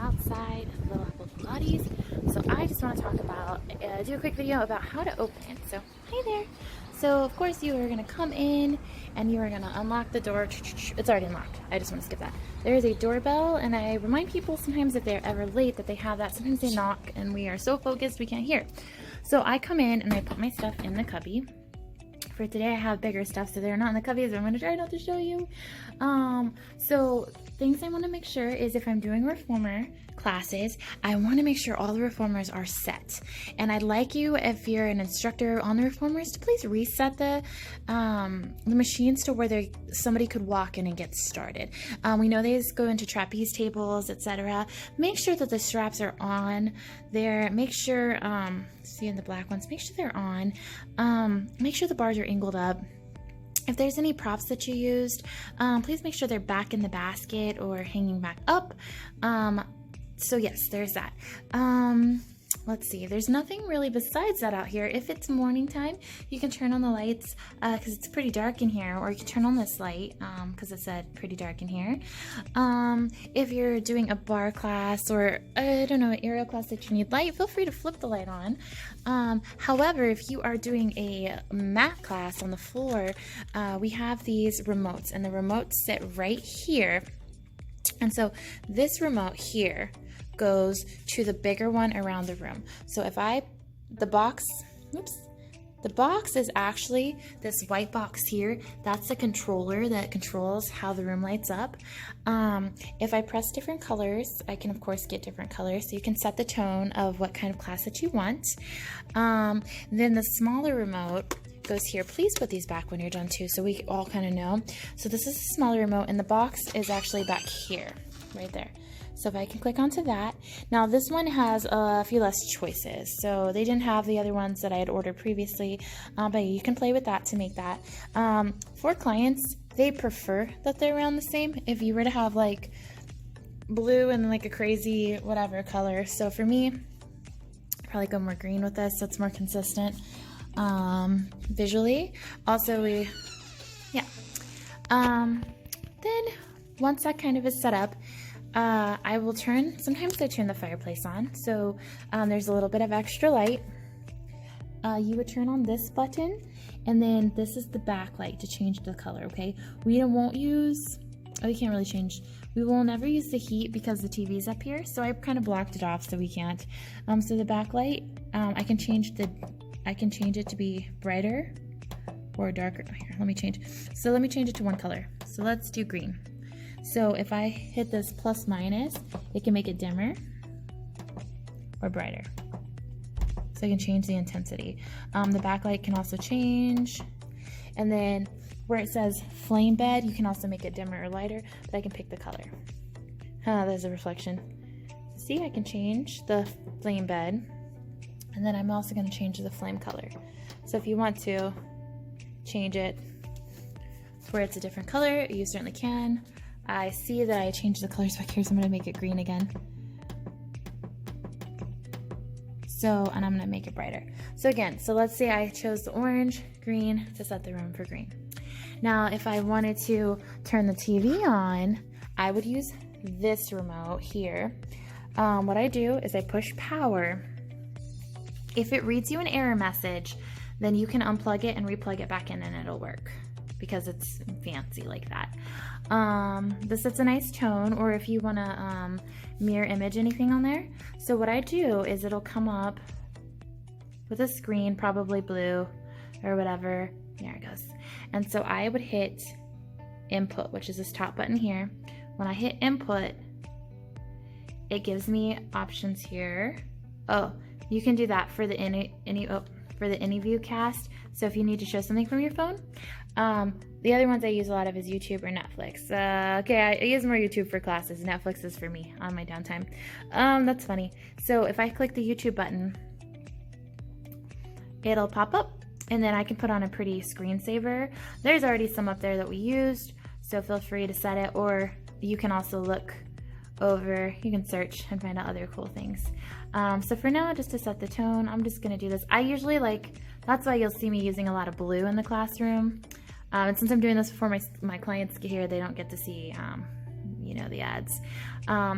outside Little Apple Pilates. So I just want to talk about, do a quick video about how to open it. So hi there. So of course you are going to come in and you are going to unlock the door. It's already unlocked. I just want to skip that. There is a doorbell, and I remind people sometimes if they're ever late that they have that. Sometimes they knock and we are so focused we can't hear. So I come in and I put my stuff in the cubby. For today I have bigger stuff, so they're not in the cubby, so I'm going to try not to show you. So things I want to make sure is if I'm doing reformer classes, I want to make sure all the reformers are set. And I'd like you, if you're an instructor on the reformers, to please reset the machines to where somebody could walk in and get started. We know these go into trapeze tables, etc. Make sure that the straps are on there. Make sure, see in the black ones, make sure they're on. Make sure the bars are angled up. If there's any props that you used, please make sure they're back in the basket or hanging back up. So yes, there's that. Let's see, there's nothing really besides that out here. If it's morning time, you can turn on the lights because it's pretty dark in here, or you can turn on this light because it said pretty dark in here. If you're doing a bar class or, I don't know, an aerial class that you need light, feel free to flip the light on. However, if you are doing a mat class on the floor, we have these remotes, and the remotes sit right here. And so this remote here goes to the bigger one around the room. So if the box is actually this white box here. That's the controller that controls how the room lights up. If I press different colors, I can of course get different colors. So you can set the tone of what kind of class that you want. Then the smaller remote goes here. Please put these back when you're done too, so we all kind of know. So this is a smaller remote, and the box is actually back here, right there. So if I can click onto that. Now this one has a few less choices. So they didn't have the other ones that I had ordered previously, but you can play with that to make that. For clients, they prefer that they're around the same. If you were to have like blue and like a crazy whatever color. So for me, I'd probably go more green with this, so it's more consistent visually. Also then once that kind of is set up, sometimes I turn the fireplace on, so there's a little bit of extra light. You would turn on this button, and then this is the backlight to change the color, okay? We can't really change. We will never use the heat because the TV's up here, so I kind of blocked it off so we can't. So the backlight, I can change it to be brighter or darker. Here, let me change. So let me change it to one color. So let's do green. So if I hit this plus minus, it can make it dimmer or brighter. So I can change the intensity. The backlight can also change. And then where it says flame bed, you can also make it dimmer or lighter, but I can pick the color. There's a reflection. So see, I can change the flame bed. And then I'm also going to change the flame color. So if you want to change it where it's a different color, you certainly can. I see that I changed the colors back here, so I'm going to make it green again. And I'm going to make it brighter. So again, let's say I chose the orange, green to set the room for green. Now, if I wanted to turn the TV on, I would use this remote here. What I do is I push power. If it reads you an error message, then you can unplug it and replug it back in and it'll work because it's fancy like that. This sets a nice tone, or if you want to mirror image anything on there. So what I do is it'll come up with a screen, probably blue or whatever. There it goes. And so I would hit input, which is this top button here. When I hit input, it gives me options here. Oh, you can do that for the AnyView cast. So if you need to show something from your phone. The other ones I use a lot of is YouTube or Netflix. Okay, I use more YouTube for classes. Netflix is for me on my downtime. That's funny. So if I click the YouTube button, it'll pop up, and then I can put on a pretty screensaver. There's already some up there that we used, so feel free to set it, or you can also look over, you can search and find out other cool things. So for now, just to set the tone, I'm just gonna do this. I usually that's why you'll see me using a lot of blue in the classroom. And since I'm doing this before my clients get here, they don't get to see you know the ads.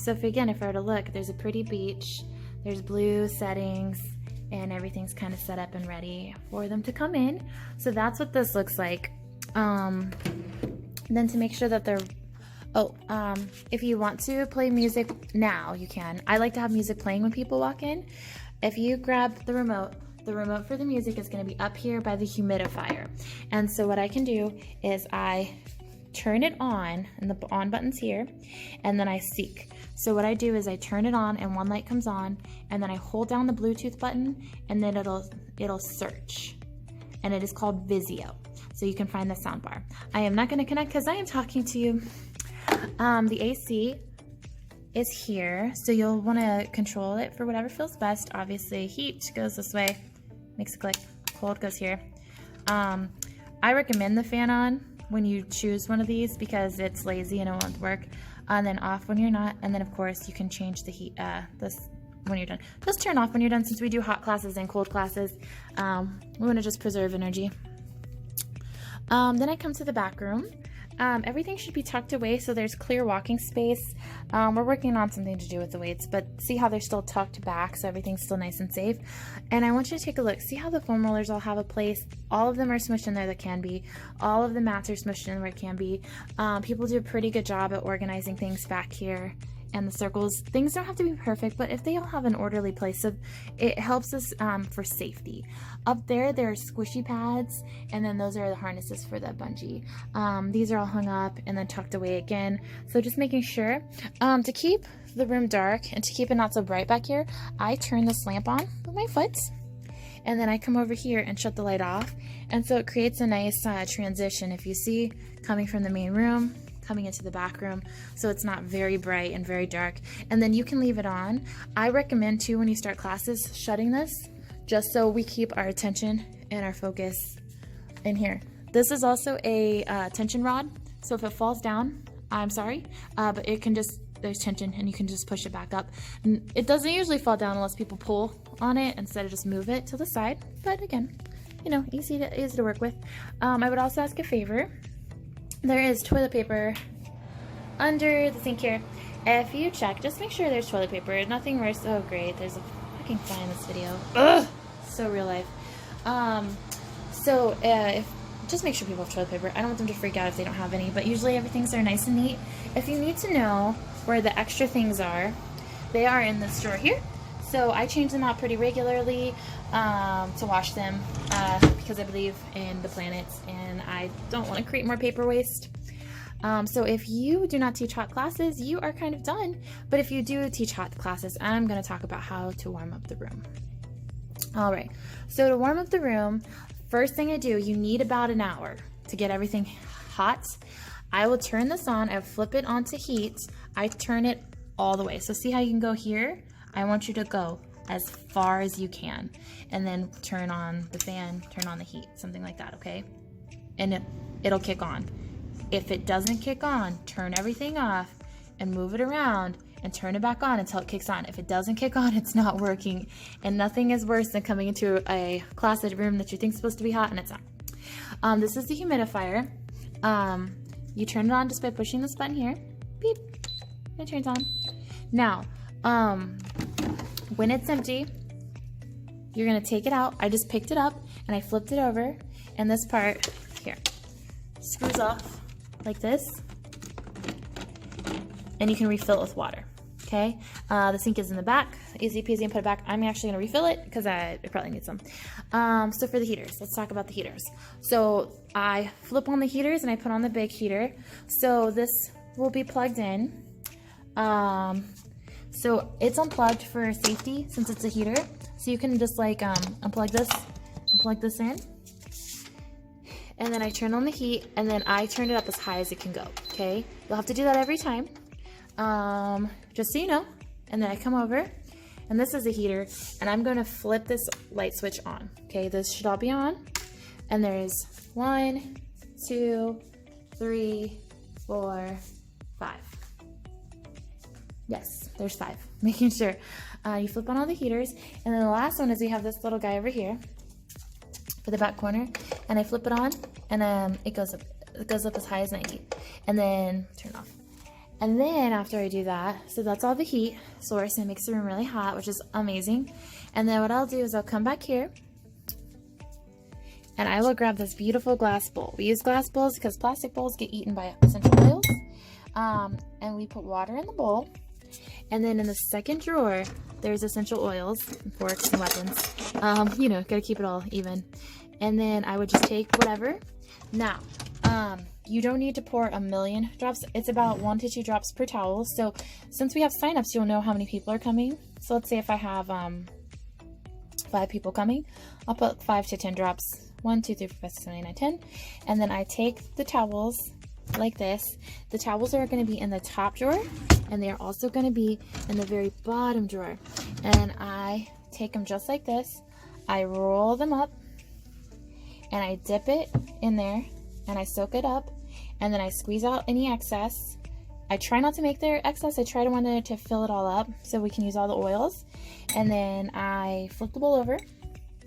So if I were to look, there's a pretty beach, there's blue settings, and everything's kind of set up and ready for them to come in. So that's what this looks like. Then to make sure that they're, if you want to play music now, you can. I like to have music playing when people walk in. If you grab the remote for the music is going to be up here by the humidifier. And so what I can do is I turn it on, and the on button's here, and then I seek. So what I do is I turn it on and one light comes on, and then I hold down the Bluetooth button, and then it'll search, and it is called Vizio. So you can find the sound bar. I am not going to connect because I am talking to you. The AC is here, so you'll want to control it for whatever feels best. Obviously, heat goes this way, makes it click. Cold goes here. I recommend the fan on when you choose one of these because it's lazy and it won't work. And then off when you're not. And then of course you can change the heat, this when you're done. Just turn off when you're done, since we do hot classes and cold classes. We want to just preserve energy. Then I come to the back room. Everything should be tucked away so there's clear walking space. We're working on something to do with the weights, but see how they're still tucked back so everything's still nice and safe. And I want you to take a look. See how the foam rollers all have a place? All of them are smushed in there that can be. All of the mats are smushed in where it can be. People do a pretty good job at organizing things back here. And the circles, things don't have to be perfect, but if they all have an orderly place, so it helps us for safety. Up there are squishy pads, and then those are the harnesses for the bungee. These are all hung up and then tucked away again. So just making sure. To keep the room dark and to keep it not so bright back here, I turn this lamp on with my foot, and then I come over here and shut the light off. And so it creates a nice transition, if you see, coming from the main room, coming into the back room, so it's not very bright and very dark. And then you can leave it on. I recommend too, when you start classes, shutting this, just so we keep our attention and our focus in here. This is also a tension rod, so if it falls down, I'm sorry, but it can just, there's tension and you can just push it back up. And it doesn't usually fall down unless people pull on it instead of just move it to the side, but again, you know, easy to work with. I would also ask a favor. There is toilet paper under the sink here. If you check, just make sure there's toilet paper. Nothing worse. Oh, great. There's a fucking fly in this video. Ugh! So real life. Just make sure people have toilet paper. I don't want them to freak out if they don't have any, but usually everything's there nice and neat. If you need to know where the extra things are, they are in this drawer here. So I change them out pretty regularly to wash them because I believe in the planet and I don't want to create more paper waste. So if you do not teach hot classes, you are kind of done. But if you do teach hot classes, I'm going to talk about how to warm up the room. All right, so to warm up the room, first thing I do, you need about an hour to get everything hot. I will turn this on, I flip it onto heat, I turn it all the way. So see how you can go here? I want you to go as far as you can, and then turn on the fan, turn on the heat, something like that, okay? And it'll kick on. If it doesn't kick on, turn everything off and move it around and turn it back on until it kicks on. If it doesn't kick on, it's not working. And nothing is worse than coming into a classes room that you think is supposed to be hot and it's not. This is the humidifier. You turn it on just by pushing this button here. Beep. It turns on. Now, when it's empty, you're gonna take it out. I just picked it up and I flipped it over, and this part here screws off like this, and you can refill it with water. Okay, the sink is in the back, easy peasy, and put it back. I'm actually gonna refill it because I probably need some. So for the heaters, let's talk about the heaters. So I flip on the heaters and I put on the big heater. So this will be plugged in. So it's unplugged for safety since it's a heater. So you can just like unplug this, and plug this in. And then I turn on the heat, and then I turn it up as high as it can go, okay? You'll have to do that every time, just so you know. And then I come over, and this is a heater, and I'm gonna flip this light switch on, okay? This should all be on, and there's 1, 2, 3, 4, 5. Yes, there's 5, making sure. You flip on all the heaters, and then the last one is we have this little guy over here for the back corner, and I flip it on, and it goes up as high as 90, and then turn off. And then after I do that, so that's all the heat source, and it makes the room really hot, which is amazing. And then what I'll do is I'll come back here and I will grab this beautiful glass bowl. We use glass bowls because plastic bowls get eaten by essential oils. And we put water in the bowl. And then in the second drawer, there's essential oils, forks, and weapons. You know, gotta keep it all even. And then I would just take whatever. Now, you don't need to pour a million drops. It's about 1 to 2 drops per towel. So since we have signups, you'll know how many people are coming. So let's say if I have 5 people coming, I'll put 5 to 10 drops. 1, 2, 3, 4, 5, 6, 7, 8, 9, 10. And then I take the towels like this. The towels are going to be in the top drawer, and they are also going to be in the very bottom drawer. And I take them just like this. I roll them up, and I dip it in there, and I soak it up, and then I squeeze out any excess. I try not to make there excess. I try to want to fill it all up so we can use all the oils. And then I flip the bowl over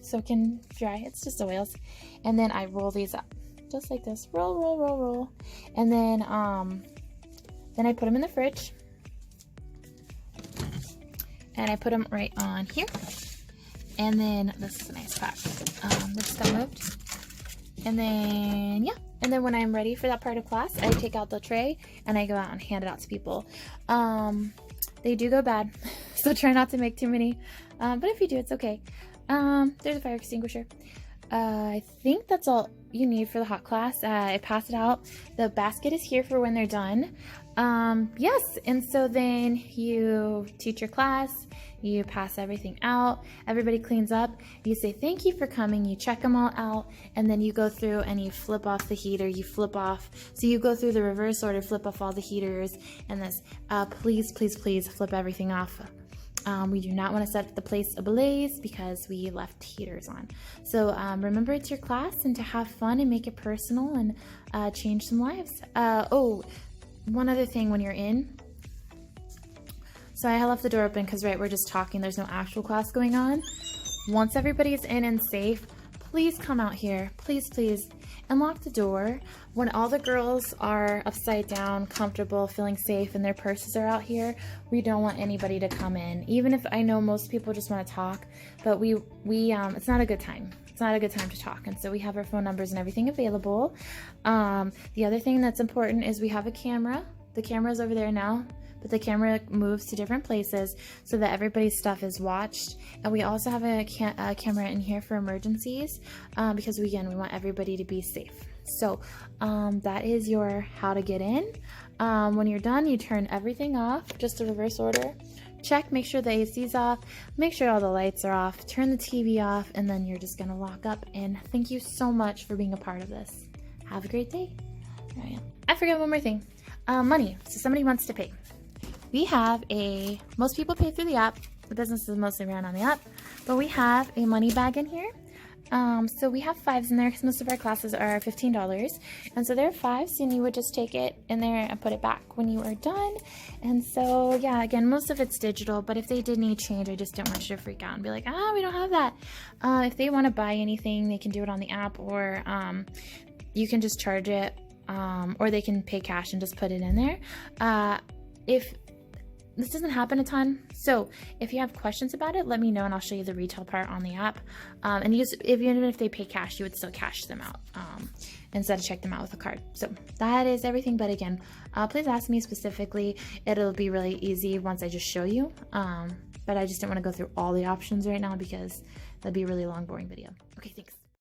so it can dry. It's just oils. And then I roll these up just like this. Roll, roll, roll, roll. And then I put them in the fridge. And I put them right on here. And then this is a nice pack. This got moved. And then, yeah. And then when I'm ready for that part of class, I take out the tray and I go out and hand it out to people. They do go bad, so try not to make too many. But if you do, it's okay. There's a fire extinguisher. I think that's all you need for the hot class. I pass it out. The basket is here for when they're done. Yes, and so then you teach your class, you pass everything out, everybody cleans up, you say thank you for coming, you check them all out, and then you go through and you flip off the heater, you flip off, so you go through the reverse order, flip off all the heaters, and this, please, please, please flip everything off. We do not want to set the place ablaze because we left heaters on. So remember, it's your class, and to have fun and make it personal and change some lives. Oh, one other thing when you're in. So I left the door open because, right, we're just talking. There's no actual class going on. Once everybody's in and safe, please come out here. Please, please. And lock the door. When all the girls are upside down, comfortable, feeling safe, and their purses are out here, we don't want anybody to come in. Even if I know most people just want to talk, but it's not a good time. It's not a good time to talk, and so we have our phone numbers and everything available. The other thing that's important is we have a camera. The camera's over there now, but the camera moves to different places so that everybody's stuff is watched. And we also have a camera in here for emergencies because, again, we want everybody to be safe. So that is your how to get in. When you're done, you turn everything off, just the reverse order. Check, make sure the AC's off, make sure all the lights are off, turn the TV off, and then you're just gonna lock up. And thank you so much for being a part of this. Have a great day. There I am. I forgot one more thing. Money. So somebody wants to pay. We have most people pay through the app. The business is mostly ran on the app, but we have a money bag in here. So we have 5s in there because most of our classes are $15. And so there are 5s, and you would just take it in there and put it back when you are done. And so, yeah, again, most of it's digital, but if they did need change, I just don't want you to freak out and be like, we don't have that. If they want to buy anything, they can do it on the app, or you can just charge it, or they can pay cash and just put it in there. If this doesn't happen a ton, so if you have questions about it, let me know and I'll show you the retail part on the app. And even if they pay cash, you would still cash them out instead of check them out with a card. So that is everything. But again, please ask me specifically. It'll be really easy once I just show you. But I just don't want to go through all the options right now because that'd be a really long, boring video. Okay, thanks.